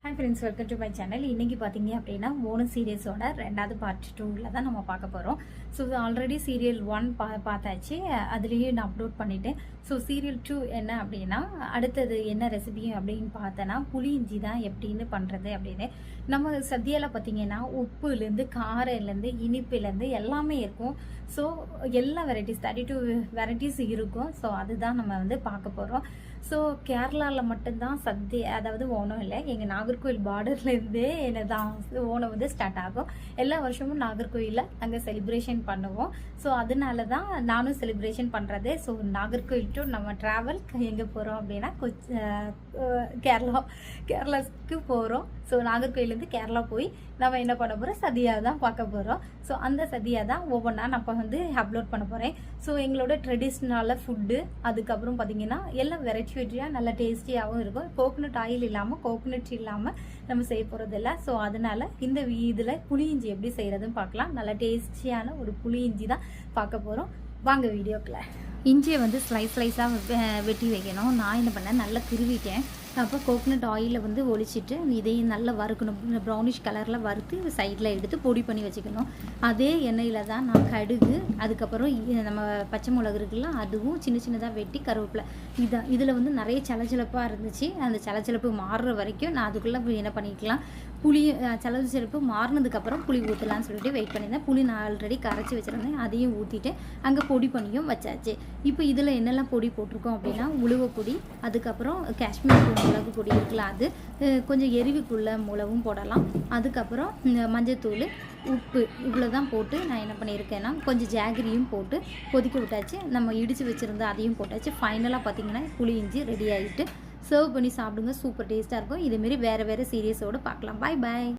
Hi friends, welcome to my channel. இன்றைக்கி பார்த்தீங்க அப்படின்னா ஓணம் சீரியல்ஸோட 2வது பார்ட் 2வில் தான் நம்ம பார்க்க போகிறோம். ஸோ ஆல்ரெடி சீரியல் 1 பார்த்தாச்சு, அதுலேயே நான் அப்லோட் பண்ணிவிட்டேன். ஸோ சீரியல் 2 என்ன அப்படின்னா, அடுத்தது என்ன ரெசிபி அப்படின்னு பார்த்தோன்னா, புளி இஞ்சி தான் எப்படின்னு பண்ணுறது அப்படின்னு. நம்ம சத்தியாவில் பார்த்தீங்கன்னா உப்புலேருந்து காரம்லேருந்து இனிப்புலேருந்து எல்லாமே இருக்கும். ஸோ எல்லா வெரைட்டிஸ் 32 வெரைட்டிஸ் இருக்கும். ஸோ அதுதான் நம்ம வந்து பார்க்க போகிறோம். ஸோ கேரளாவில் மட்டும்தான் சத்யா, அதாவது ஓணம் இல்லை, எங்கள் நாகர்கோவில் பார்டர்லேருந்தே என்ன தான் ஓணம் வந்து ஸ்டார்ட் ஆகும். எல்லா வருஷமும் நாகர்கோவிலில் நாங்கள் செலிப்ரேஷன் பண்ணுவோம். ஸோ அதனால தான் நானும் செலிப்ரேஷன் பண்ணுறது. ஸோ நாகர்கோவில் டு நம்ம ட்ராவல் எங்கே போகிறோம் அப்படின்னா கேரளாவுக்கு போகிறோம். ஸோ நாகர்கோவிலேருந்து கேரளா போய் நம்ம என்ன பண்ண போகிறோம், சதியா தான் பார்க்க போகிறோம். ஸோ அந்த சதியா தான் ஒவ்வொன்றா நம்ம வந்து அப்லோட் பண்ண போகிறேன். ஸோ எங்களோட ட்ரெடிஷ்னலான ஃபுட்டு, அதுக்கப்புறம் பார்த்தீங்கன்னா எல்லாம் வெரைட்டியாக நல்லா டேஸ்டியாகவும் இருக்கும். கோகோனட் ஆயில் இல்லாமல், கோகோனட் இல்லாமல் நம்ம செய்ய போகிறதில்ல. ஸோ அதனால் இந்த இதில் புளியிஞ்சி எப்படி செய்கிறதுன்னு பார்க்கலாம். நல்லா டேஸ்டியான ஒரு புளியிஞ்சி தான் பார்க்க போகிறோம். வாங்க வீடியோக்குள்ள. இஞ்சியை வந்து ஸ்லைஸாக வெட்டி வைக்கணும். நான் என்ன பண்ணேன், நல்லா திருவிட்டேன். அப்போ கோகோனட் ஆயிலில் வந்து ஒழிச்சிட்டு இதையும் நல்லா வறுக்கணும். ப்ரௌனிஷ் கலரில் வறுத்து சைடில் எடுத்து பொடி பண்ணி வச்சுக்கணும். அதே எண்ணெயில் தான் நான் கடுகு, அதுக்கப்புறம் நம்ம பச்சை மிளகு இருக்குல்ல, அதுவும் சின்ன சின்னதாக வெட்டி கருவேப்பிலை, இதில் வந்து நிறைய சலச்சலப்பாக இருந்துச்சு. அந்த சலச்சலப்பு மாறுற வரைக்கும் நான் அதுக்குள்ளே என்ன பண்ணிக்கலாம், புளி சலச்சலப்பு மாறினதுக்கப்புறம் புளி ஊற்றலான்னு சொல்லிட்டு வெயிட் பண்ணியிருந்தேன். புளி நான் ஆல்ரெடி கரைச்சி வச்சுருந்தேன், அதையும் ஊற்றிட்டு அங்கே பொடி பண்ணியும் வச்சாச்சு. இப்போ இதில் என்னெல்லாம் பொடி போட்டிருக்கோம் அப்படின்னா, உளுவப்பொடி, அதுக்கப்புறம் காஷ்மீர் மிளகு பொடி இருக்குல்ல, அது கொஞ்சம் எரிவுக்குள்ள மிளகும் போடலாம். அதுக்கப்புறம் மஞ்சத்தூள், உப்பு, இவ்வளோ தான் போட்டு நான் என்ன பண்ணியிருக்கேன்னா கொஞ்சம் ஜாகிரியும் போட்டு கொதிக்க விட்டாச்சு. நம்ம இடித்து வச்சுருந்தா அதையும் போட்டாச்சு. ஃபைனலாக பார்த்திங்கன்னா புளி இஞ்சி ரெடி ஆகிட்டு சர்வ் பண்ணி சாப்பிடுங்க. சூப்பர் டேஸ்ட்டாக இருக்கும். இதேமாரி வேறு வேறு சீரியஸோடு பார்க்கலாம். பாய் பாய்.